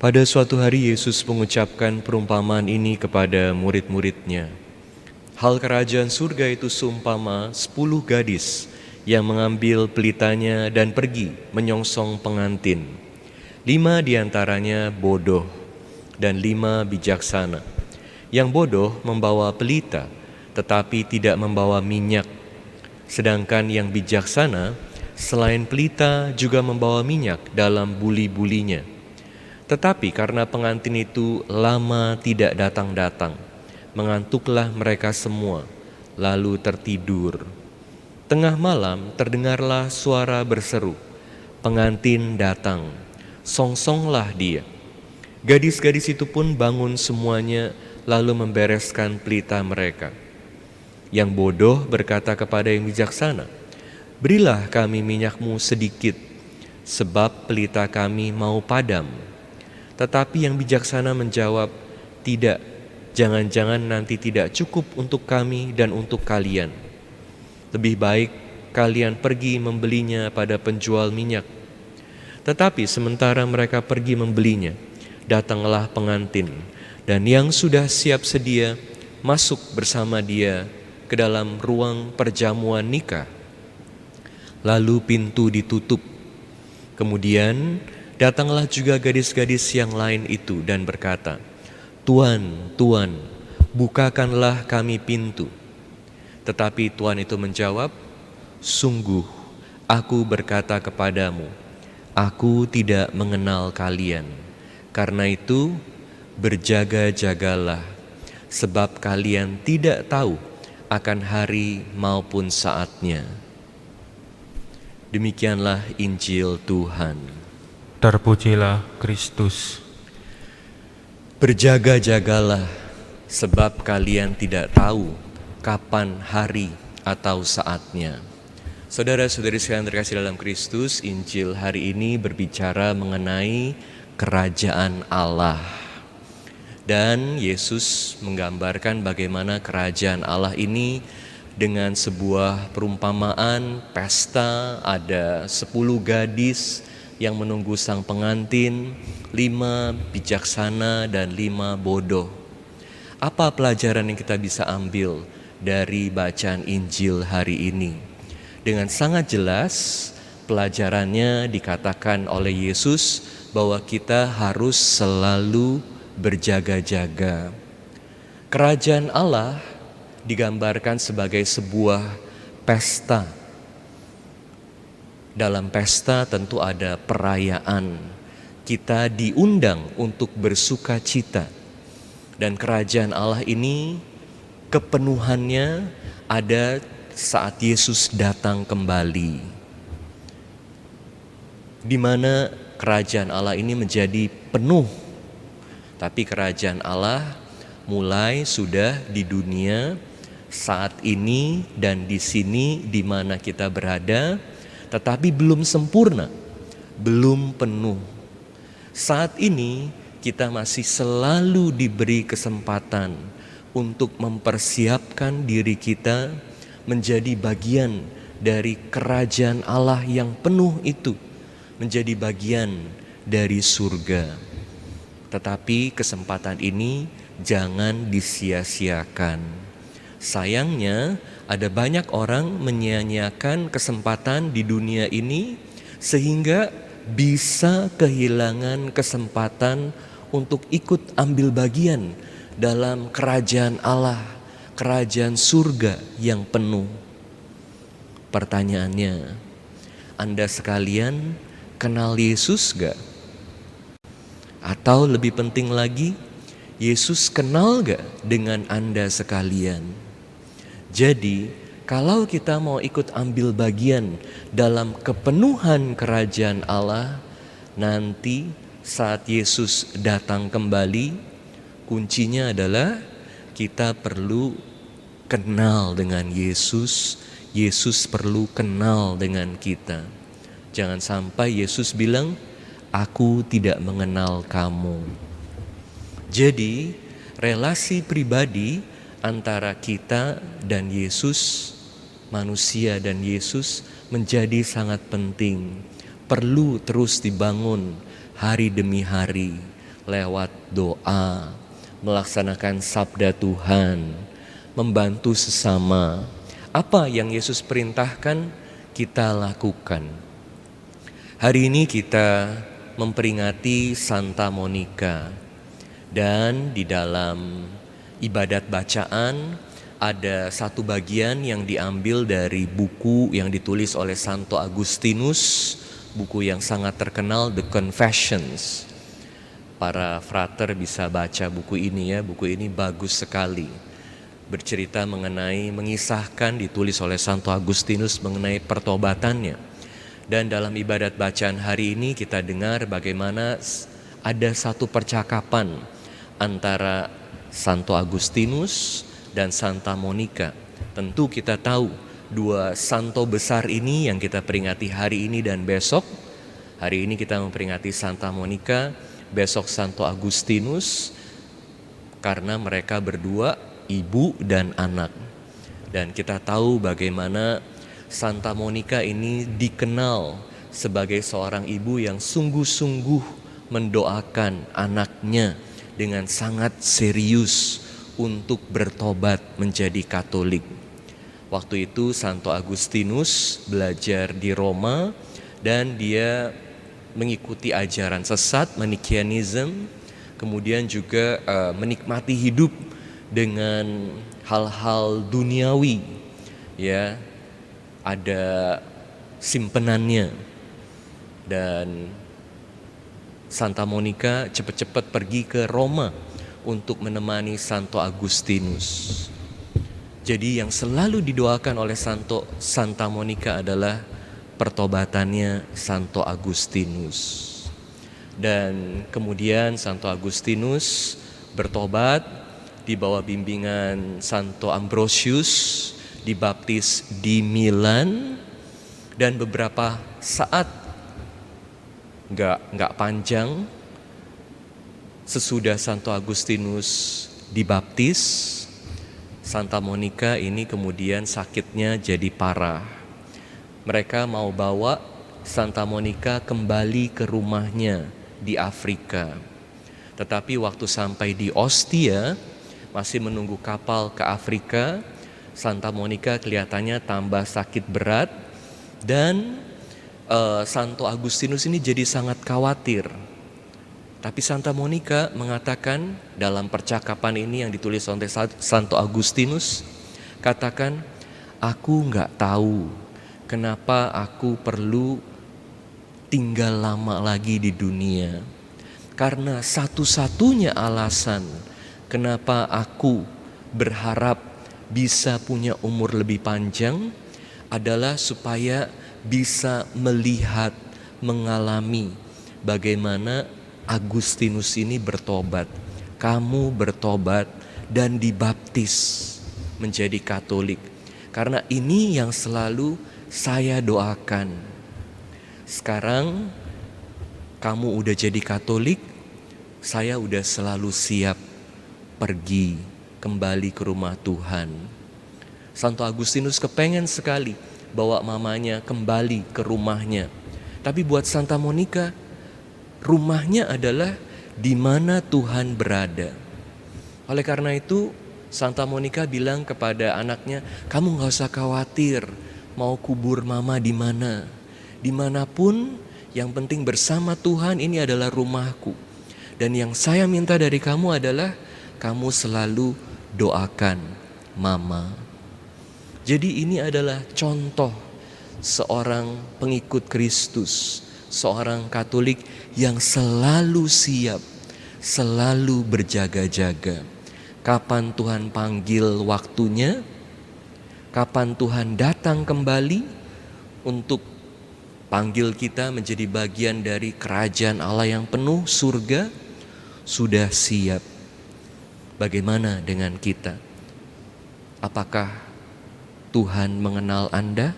Pada suatu hari Yesus mengucapkan perumpamaan ini kepada murid-muridnya. Hal kerajaan surga itu seumpama 10 gadis yang mengambil pelitanya dan pergi menyongsong pengantin. 5 diantaranya bodoh dan 5 bijaksana. Yang bodoh membawa pelita tetapi tidak membawa minyak. Sedangkan yang bijaksana selain pelita juga membawa minyak dalam buli-bulinya. Tetapi karena pengantin itu lama tidak datang-datang, mengantuklah mereka semua, lalu tertidur. Tengah malam terdengarlah suara berseru, "Pengantin datang, songsonglah dia." Gadis-gadis itu pun bangun semuanya, lalu membereskan pelita mereka. Yang bodoh berkata kepada yang bijaksana, "Berilah kami minyakmu sedikit, sebab pelita kami mau padam." Tetapi yang bijaksana menjawab, "Tidak, jangan-jangan nanti tidak cukup untuk kami dan untuk kalian. Lebih baik kalian pergi membelinya pada penjual minyak." Tetapi sementara mereka pergi membelinya, datanglah pengantin, dan yang sudah siap sedia masuk bersama dia ke dalam ruang perjamuan nikah. Lalu pintu ditutup. Kemudian datanglah juga gadis-gadis yang lain itu dan berkata, "Tuan, Tuan, bukakanlah kami pintu." Tetapi Tuan itu menjawab, "Sungguh, aku berkata kepadamu, aku tidak mengenal kalian. Karena itu, berjaga-jagalah, sebab kalian tidak tahu akan hari maupun saatnya." Demikianlah Injil Tuhan. Terpujilah Kristus. Berjaga-jagalah, sebab kalian tidak tahu kapan hari atau saatnya. Saudara-saudari sekalian terkasih dalam Kristus, Injil hari ini berbicara mengenai kerajaan Allah. Dan Yesus menggambarkan bagaimana kerajaan Allah ini dengan sebuah perumpamaan pesta. Ada 10 gadis yang menunggu sang pengantin, 5 bijaksana dan 5 bodoh. Apa pelajaran yang kita bisa ambil dari bacaan Injil hari ini? Dengan sangat jelas pelajarannya dikatakan oleh Yesus bahwa kita harus selalu berjaga-jaga. Kerajaan Allah digambarkan sebagai sebuah pesta. Dalam pesta tentu ada perayaan. Kita diundang untuk bersuka cita. Dan kerajaan Allah ini kepenuhannya ada saat Yesus datang kembali. Di mana kerajaan Allah ini menjadi penuh. Tapi kerajaan Allah mulai sudah di dunia saat ini dan di sini di mana kita berada, tetapi belum sempurna, belum penuh. Saat ini kita masih selalu diberi kesempatan untuk mempersiapkan diri kita menjadi bagian dari kerajaan Allah yang penuh itu, menjadi bagian dari surga. Tetapi kesempatan ini jangan disia-siakan. Sayangnya ada banyak orang menyia-nyiakan kesempatan di dunia ini sehingga bisa kehilangan kesempatan untuk ikut ambil bagian dalam kerajaan Allah, kerajaan surga yang penuh. Pertanyaannya, Anda sekalian kenal Yesus gak? Atau lebih penting lagi, Yesus kenal gak dengan Anda sekalian? Jadi, kalau kita mau ikut ambil bagian dalam kepenuhan kerajaan Allah, nanti saat Yesus datang kembali, kuncinya adalah kita perlu kenal dengan Yesus. Yesus perlu kenal dengan kita. Jangan sampai Yesus bilang, "Aku tidak mengenal kamu." Jadi, relasi pribadi antara kita dan Yesus, manusia dan Yesus, menjadi sangat penting. Perlu terus dibangun hari demi hari. lewat doa, melaksanakan sabda Tuhan, membantu sesama. Apa yang Yesus perintahkan kita lakukan. Hari ini kita memperingati Santa Monica, dan di dalam ibadat bacaan ada satu bagian yang diambil dari buku yang ditulis oleh Santo Agustinus, buku yang sangat terkenal, The Confessions. Para frater bisa baca buku ini ya, buku ini bagus sekali. Bercerita mengisahkan, ditulis oleh Santo Agustinus mengenai pertobatannya. Dan dalam ibadat bacaan hari ini kita dengar bagaimana ada satu percakapan antara Santo Agustinus dan Santa Monica. Tentu kita tahu dua santo besar ini yang kita peringati hari ini dan besok. Hari ini kita memperingati Santa Monica, besok Santo Agustinus, karena mereka berdua ibu dan anak. Dan kita tahu bagaimana Santa Monica ini dikenal sebagai seorang ibu yang sungguh-sungguh mendoakan anaknya dengan sangat serius untuk bertobat menjadi Katolik. Waktu itu Santo Agustinus belajar di Roma dan dia mengikuti ajaran sesat Manichaeism, kemudian juga menikmati hidup dengan hal-hal duniawi, ya, ada simpenannya. Dan Santa Monica cepat-cepat pergi ke Roma untuk menemani Santo Agustinus. Jadi yang selalu didoakan oleh Santa Monica adalah pertobatannya Santo Agustinus. Dan kemudian Santo Agustinus bertobat di bawah bimbingan Santo Ambrosius, dibaptis di Milan, dan beberapa saat nggak panjang sesudah Santo Agustinus dibaptis, Santa Monica ini kemudian sakitnya jadi parah. Mereka mau bawa Santa Monica kembali ke rumahnya di Afrika. Tetapi waktu sampai di Ostia, masih menunggu kapal ke Afrika, Santa Monica kelihatannya tambah sakit berat, dan Santo Agustinus ini jadi sangat khawatir. Tapi Santa Monica mengatakan dalam percakapan ini yang ditulis oleh Santo Agustinus, katakan, aku nggak tahu kenapa aku perlu tinggal lama lagi di dunia. Karena satu-satunya alasan kenapa aku berharap bisa punya umur lebih panjang adalah supaya bisa melihat, mengalami bagaimana Agustinus ini bertobat. Kamu bertobat dan dibaptis menjadi Katolik. Karena ini yang selalu saya doakan. Sekarang kamu udah jadi Katolik, saya udah selalu siap pergi kembali ke rumah Tuhan. Santo Agustinus kepengen sekali bawa mamanya kembali ke rumahnya. Tapi buat Santa Monica, rumahnya adalah di mana Tuhan berada. Oleh karena itu, Santa Monica bilang kepada anaknya, kamu gak usah khawatir mau kubur mama di mana. Dimanapun, yang penting bersama Tuhan, ini adalah rumahku. Dan yang saya minta dari kamu adalah kamu selalu doakan mama. Jadi ini adalah contoh seorang pengikut Kristus, seorang Katolik yang selalu siap, selalu berjaga-jaga. Kapan Tuhan panggil waktunya, kapan Tuhan datang kembali untuk panggil kita menjadi bagian dari kerajaan Allah yang penuh surga, sudah siap. Bagaimana dengan kita? Apakah Tuhan mengenal Anda?